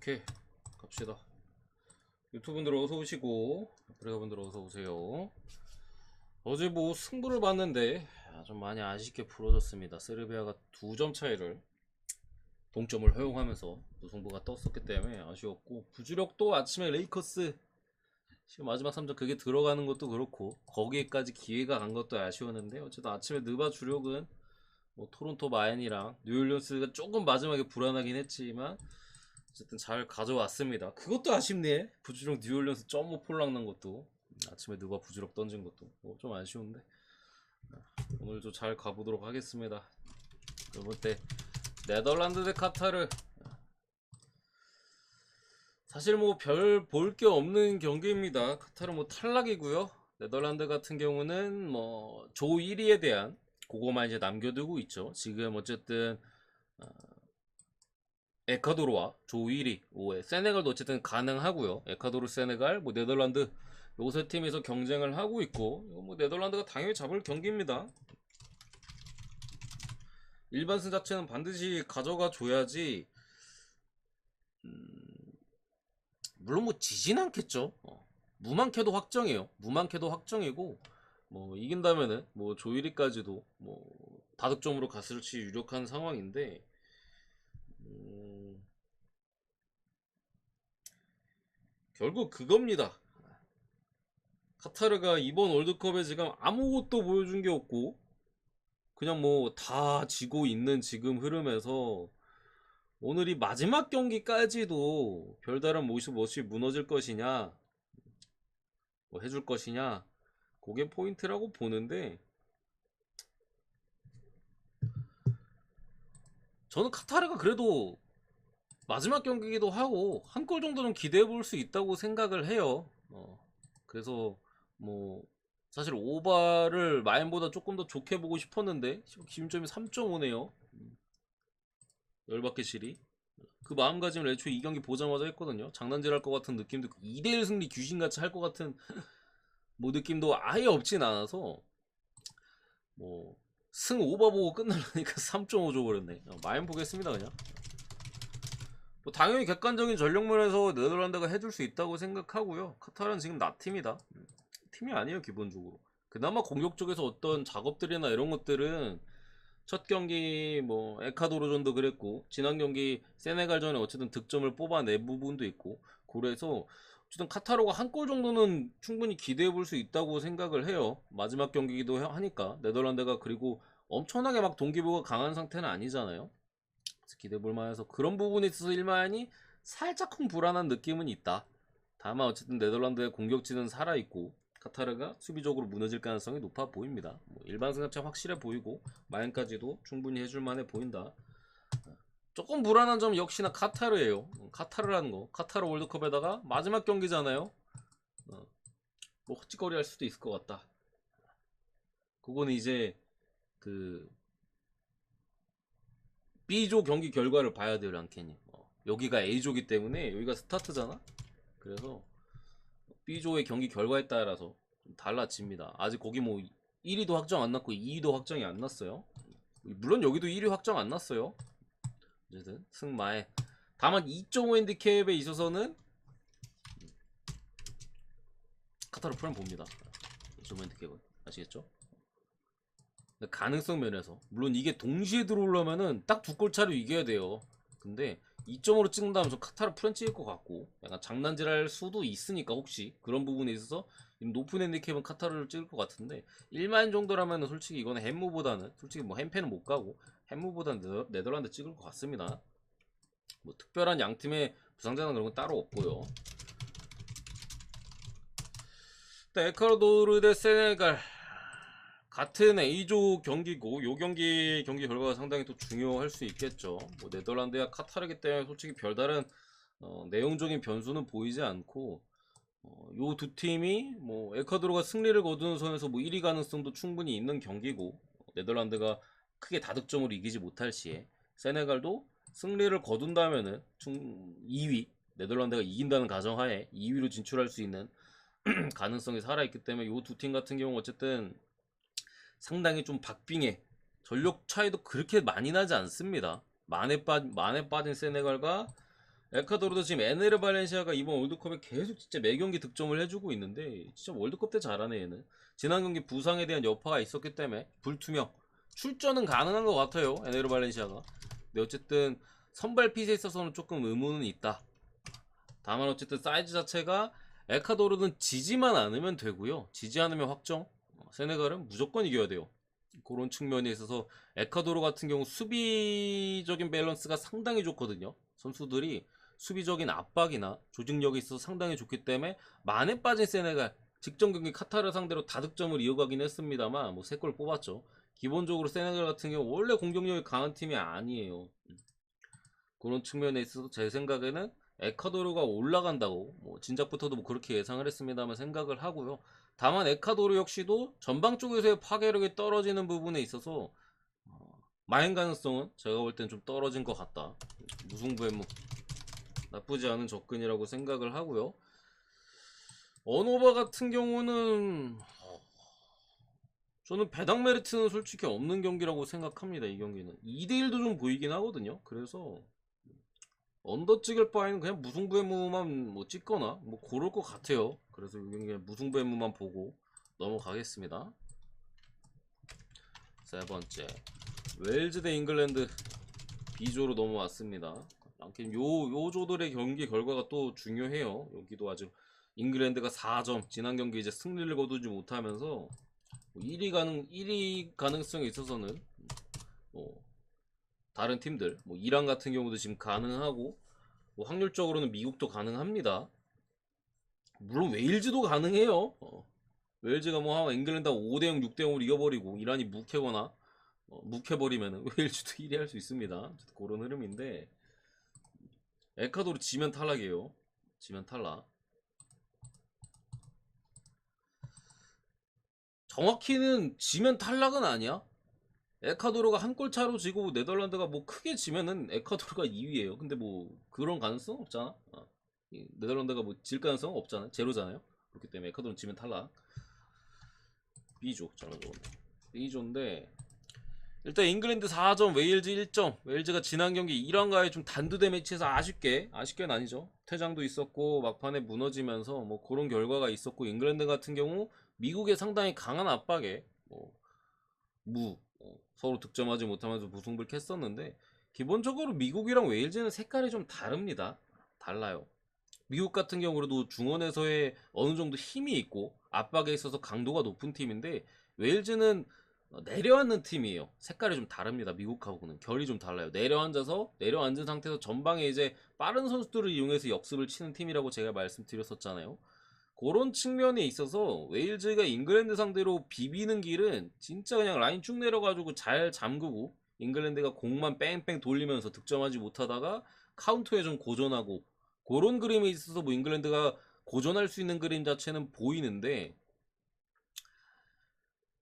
오케이, 갑시다. 유튜브분들 어서 오시고 아프리카분들 어서 오세요. 어제 뭐 승부를 봤는데 좀 많이 아쉽게 부러졌습니다. 세르비아가 2점 차이를 동점을 허용하면서 무승부가 떴었기 때문에 아쉬웠고, 부주력도 아침에 레이커스 지금 마지막 3점 그게 들어가는 것도 그렇고 거기에까지 기회가 간 것도 아쉬웠는데, 어쨌든 아침에 느바 주력은 뭐 토론토 마인이랑 뉴올리언스가 조금 마지막에 불안하긴 했지만 어쨌든 잘 가져왔습니다. 그것도 아쉽네. 부주력 뉴올리언스 점오 폴락 난 것도, 아침에 누가 부주력 던진 것도 좀 아쉬운데, 오늘도 잘 가보도록 하겠습니다. 이번 때 네덜란드 대 카타르, 사실 뭐 별 볼 게 없는 경기입니다. 카타르 뭐 탈락이고요. 네덜란드 같은 경우는 뭐 조 1위에 대한 그거만 이제 남겨두고 있죠. 지금 어쨌든 에콰도르와 조 1위, 세네갈도 어쨌든 가능하고요. 에콰도르, 세네갈, 뭐 네덜란드 요 세 팀에서 경쟁을 하고 있고, 이거 뭐 네덜란드가 당연히 잡을 경기입니다. 일반승 자체는 반드시 가져가 줘야지. 물론 뭐 지진 않겠죠. 무만캐도 확정이에요. 무만캐도 확정이고, 뭐 이긴다면은 뭐 조 1위까지도 뭐 다득점으로 갔을지 유력한 상황인데, 결국 그겁니다. 카타르가 이번 월드컵에 지금 아무것도 보여준 게 없고 그냥 뭐 다 지고 있는 지금 흐름에서 오늘이 마지막 경기까지도 별다른 모습 없이 무너질 것이냐, 뭐 해줄 것이냐, 그게 포인트라고 보는데, 저는 카타르가 그래도 마지막 경기이기도 하고 한 골 정도는 기대해 볼 수 있다고 생각을 해요. 그래서 뭐 사실 오바를 마인보다 조금 더 좋게 보고 싶었는데 기준점이 3.5네요. 열받게 실이. 그 마음가짐을 애초에 이 경기 보자마자 했거든요. 장난질 할 것 같은 느낌도, 2대1 승리 귀신같이 할 것 같은 뭐 느낌도 아예 없진 않아서, 뭐 승 오바 보고 끝날라니까 3.5 줘버렸네. 마인 보겠습니다 그냥. 뭐 당연히 객관적인 전력면에서 네덜란드가 해줄 수 있다고 생각하고요. 카타르는 지금 나팀이다. 팀이 아니에요 기본적으로. 그나마 공격 쪽에서 어떤 작업들이나 이런 것들은 첫 경기 뭐 에콰도르전도 그랬고 지난 경기 세네갈전에 어쨌든 득점을 뽑아낸 부분도 있고, 그래서 어쨌든 카타르가 한 골 정도는 충분히 기대해 볼 수 있다고 생각을 해요. 마지막 경기기도 하니까 네덜란드가 그리고 엄청나게 막 동기부여가 강한 상태는 아니잖아요. 기대해 볼 만해서 그런 부분에 있어서 일만이 살짝쿵 불안한 느낌은 있다. 다만 어쨌든 네덜란드의 공격진은 살아있고 카타르가 수비적으로 무너질 가능성이 높아 보입니다. 뭐 일반 승합차 확실해 보이고 마인까지도 충분히 해줄 만해 보인다. 조금 불안한 점 역시나 카타르예요. 카타르라는 거, 카타르 월드컵에다가 마지막 경기잖아요. 뭐 헛짓거리 할 수도 있을 것 같다. 그거는 이제 그 B조 경기 결과를 봐야 돼요, 랑케님. 여기가 A조기 때문에 여기가 스타트잖아. 그래서 B조의 경기 결과에 따라서 좀 달라집니다. 아직 거기 뭐 1위도 확정 안 났고 2위도 확정이 안 났어요. 물론 여기도 1위 확정 안 났어요. 어쨌든 승마에. 다만 2.5 핸디캡에 있어서는 카타르 프라임 봅니다. 2.5 핸디캡은 아시겠죠? 가능성 면에서 물론 이게 동시에 들어오려면은 딱 2골 차로 이겨야 돼요. 근데 2점으로 찍는다면 저 카타르 프렌 찍을 것 같고, 약간 장난질할 수도 있으니까 혹시 그런 부분에 있어서 높은 핸디캡은 카타르를 찍을 것 같은데, 1만 정도라면 솔직히 이거는 햄무보다는, 솔직히 뭐 햄패는 못 가고 햄무보다는 네덜란드 찍을 것 같습니다. 뭐 특별한 양팀의 부상자나 그런 건 따로 없고요. 에콰도르 대 세네갈, 같은 A조 경기고 요 경기 결과가 상당히 또 중요할 수 있겠죠. 뭐 네덜란드야 카타르기 때문에 솔직히 별다른 내용적인 변수는 보이지 않고, 요 두 팀이 뭐 에콰도르가 승리를 거두는 선에서 뭐 1위 가능성도 충분히 있는 경기고, 네덜란드가 크게 다득점으로 이기지 못할 시에 세네갈도 승리를 거둔다면은 2위, 네덜란드가 이긴다는 가정하에 2위로 진출할 수 있는 가능성이 살아있기 때문에 요 두 팀 같은 경우 어쨌든 상당히 좀 박빙해. 전력 차이도 그렇게 많이 나지 않습니다. 만에 빠진 세네갈과 에콰도르도 지금 에네르 발렌시아가 이번 월드컵에 계속 진짜 매 경기 득점을 해주고 있는데 진짜 월드컵 때 잘하네 얘는. 지난 경기 부상에 대한 여파가 있었기 때문에 불투명. 출전은 가능한 것 같아요 에네르 발렌시아가. 근데 어쨌든 선발 핏에 있어서는 조금 의문은 있다. 다만 어쨌든 사이즈 자체가 에콰도르는 지지만 않으면 되고요. 지지 않으면 확정. 세네갈은 무조건 이겨야 돼요. 그런 측면에 있어서 에콰도르 같은 경우 수비적인 밸런스가 상당히 좋거든요. 선수들이 수비적인 압박이나 조직력이 있어서 상당히 좋기 때문에 만에 빠진 세네갈 직전 경기 카타르 상대로 다득점을 이어가긴 했습니다만 뭐 3골 뽑았죠. 기본적으로 세네갈 같은 경우 원래 공격력이 강한 팀이 아니에요. 그런 측면에 있어서 제 생각에는 에콰도르가 올라간다고 뭐 진작부터도 뭐 그렇게 예상을 했습니다만 생각을 하고요. 다만 에콰도르 역시도 전방 쪽에서의 파괴력이 떨어지는 부분에 있어서 마행 가능성은 제가 볼 땐 좀 떨어진 것 같다. 무승부의 무 나쁘지 않은 접근이라고 생각을 하고요. 언오버 같은 경우는 저는 배당 메리트는 솔직히 없는 경기라고 생각합니다. 이 경기는 2대1도 좀 보이긴 하거든요. 그래서 언더 찍을 바에는 그냥 무승부의 무만 뭐 찍거나 뭐 고를 것 같아요. 그래서 이 경기는 무승부의 무만 보고 넘어가겠습니다. 세 번째 웨일즈 대 잉글랜드 B조로 넘어왔습니다. 요 조들의 경기 결과가 또 중요해요. 여기도 아주 잉글랜드가 4점 지난 경기 이제 승리를 거두지 못하면서 1위 가능성에 있어서는 뭐 다른 팀들 뭐 이란 같은 경우도 지금 가능하고 뭐 확률적으로는 미국도 가능합니다. 물론 웨일즈도 가능해요. 웨일즈가 뭐 잉글랜드가 5대0 6대0으로 이겨버리고 이란이 묵해거나 묵해버리면 웨일즈도 1위 할 수 있습니다. 그런 흐름인데 에콰도르 지면 탈락이에요. 지면 탈락. 정확히는 지면 탈락은 아니야. 에콰도르가 한 골 차로 지고 네덜란드가 뭐 크게 지면은 에콰도르가 2위예요. 근데 뭐 그런 가능성 없잖아. 네덜란드가 뭐 질 가능성 없잖아. 제로잖아요. 그렇기 때문에 에콰도르는 지면 탈락. B조 잘라줘. B조인데 일단 잉글랜드 4점, 웨일즈 1점. 웨일즈가 지난 경기 이란과의 좀 단두대 매치에서 아쉽게는 아니죠. 퇴장도 있었고 막판에 무너지면서 뭐 그런 결과가 있었고 잉글랜드 같은 경우 미국의 상당히 강한 압박에 서로 득점하지 못하면서 무승부를 캤었는데 기본적으로 미국이랑 웨일즈는 색깔이 좀 다릅니다. 달라요. 미국 같은 경우도 중원에서의 어느 정도 힘이 있고 압박에 있어서 강도가 높은 팀인데 웨일즈는 내려앉는 팀이에요. 색깔이 좀 다릅니다. 미국하고는 결이 좀 달라요. 내려앉은 상태에서 전방에 이제 빠른 선수들을 이용해서 역습을 치는 팀이라고 제가 말씀드렸었잖아요. 그런 측면에 있어서 웨일즈가 잉글랜드 상대로 비비는 길은 진짜 그냥 라인 쭉 내려가지고 잘 잠그고 잉글랜드가 공만 뺑뺑 돌리면서 득점하지 못하다가 카운터에 좀 고전하고 그런 그림에 있어서 뭐 잉글랜드가 고전할 수 있는 그림 자체는 보이는데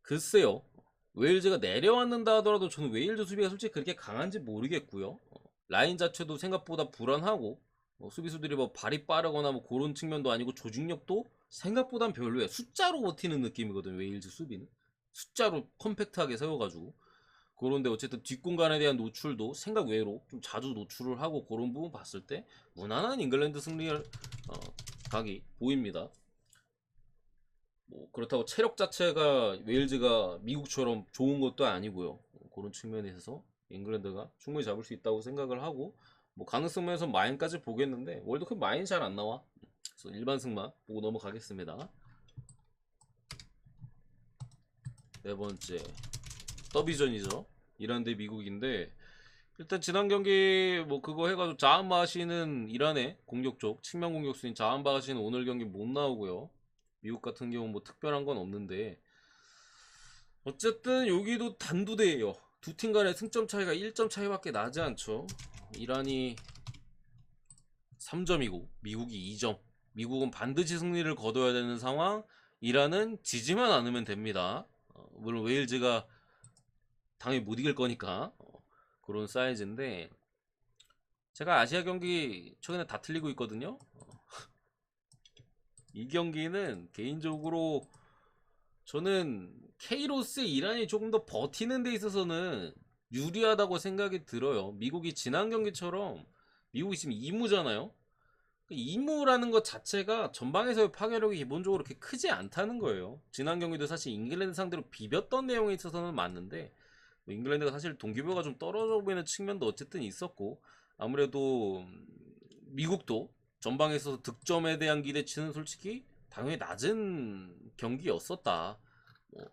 글쎄요. 웨일즈가 내려앉는다 하더라도 저는 웨일즈 수비가 솔직히 그렇게 강한지 모르겠고요. 라인 자체도 생각보다 불안하고 수비수들이 뭐 발이 빠르거나 뭐 그런 측면도 아니고 조직력도 생각보단 별로야. 숫자로 버티는 느낌이거든 웨일즈 수비는. 숫자로 컴팩트하게 세워가지고. 그런데 어쨌든 뒷공간에 대한 노출도 생각 외로 좀 자주 노출을 하고 그런 부분 봤을 때 무난한 잉글랜드 승리를 각이 보입니다. 뭐 그렇다고 체력 자체가 웨일즈가 미국처럼 좋은 것도 아니고요. 그런 측면에 서 잉글랜드가 충분히 잡을 수 있다고 생각을 하고 뭐 가능성 면에서 마인까지 보겠는데 월드컵 마인 잘 안 나와. 그래서 일반 승만 보고 넘어가겠습니다. 네 번째 더비전이죠. 이란 대 미국인데 일단 지난 경기 뭐 그거 해가지고 자한바시는 이란의 공격 쪽 측면 공격수인 자한바시는 오늘 경기 못 나오고요. 미국 같은 경우 뭐 특별한 건 없는데 어쨌든 여기도 단두대예요. 두 팀 간의 승점 차이가 1점 차이밖에 나지 않죠. 이란이 3점이고 미국이 2점. 미국은 반드시 승리를 거둬야 되는 상황. 이란은 지지만 않으면 됩니다. 물론 웨일즈가 당연히 못 이길 거니까 그런 사이즈인데 제가 아시아 경기 최근에 다 틀리고 있거든요. 이 경기는 개인적으로 저는 K로스 이란이 조금 더 버티는 데 있어서는 유리하다고 생각이 들어요. 미국이 지난 경기처럼 미국이 지금 2무잖아요. 2무라는 것 자체가 전방에서의 파괴력이 기본적으로 그렇게 크지 않다는 거예요. 지난 경기도 사실 잉글랜드 상대로 비볐던 내용에 있어서는 맞는데 뭐 잉글랜드가 사실 동기부여가 좀 떨어져 보이는 측면도 어쨌든 있었고 아무래도 미국도 전방에서 득점에 대한 기대치는 솔직히 당연히 낮은 경기였었다. 뭐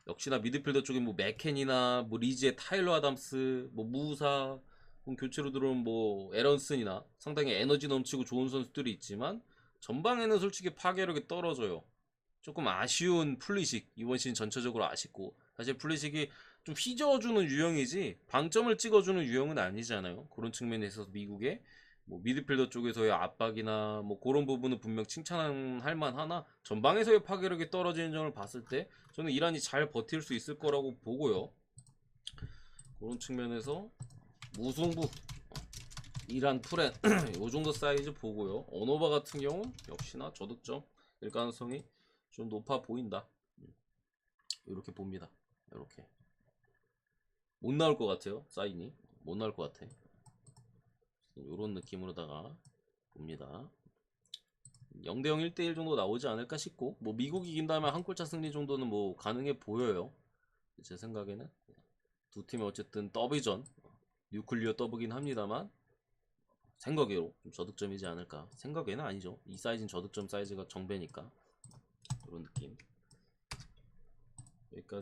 역시나 미드필더 쪽에 뭐 맥켄이나 뭐 리즈의 타일러 아담스, 뭐 무사, 교체로 들어온 뭐 에런슨이나 상당히 에너지 넘치고 좋은 선수들이 있지만 전방에는 솔직히 파괴력이 떨어져요. 조금 아쉬운 플리식 이번 시즌 전체적으로 아쉽고 사실 플리식이 좀 휘저어주는 유형이지 방점을 찍어주는 유형은 아니잖아요. 그런 측면에서 미국의 뭐 미드필더 쪽에서의 압박이나 뭐 그런 부분은 분명 칭찬할 만하나 전방에서의 파괴력이 떨어지는 점을 봤을 때 저는 이란이 잘 버틸 수 있을 거라고 보고요. 그런 측면에서 무승부 이란 프렌 요 정도 사이즈 보고요. 언어바 같은 경우는 역시나 저득점 일 가능성이 좀 높아 보인다. 이렇게 봅니다. 이렇게 못 나올 것 같아요. 사인이 못 나올 것 같아. 이런 느낌으로다가 봅니다. 0대0 1대1 정도 나오지 않을까 싶고 뭐 미국이 이긴다면 한 골차 승리 정도는 뭐 가능해 보여요. 제 생각에는 두 팀이 어쨌든 더비전 뉴클리어 더브긴 합니다만 생각외로 좀 저득점이지 않을까. 생각에는 아니죠. 이 사이즈는 저득점 사이즈가 정배니까 그런 느낌. 여기까지.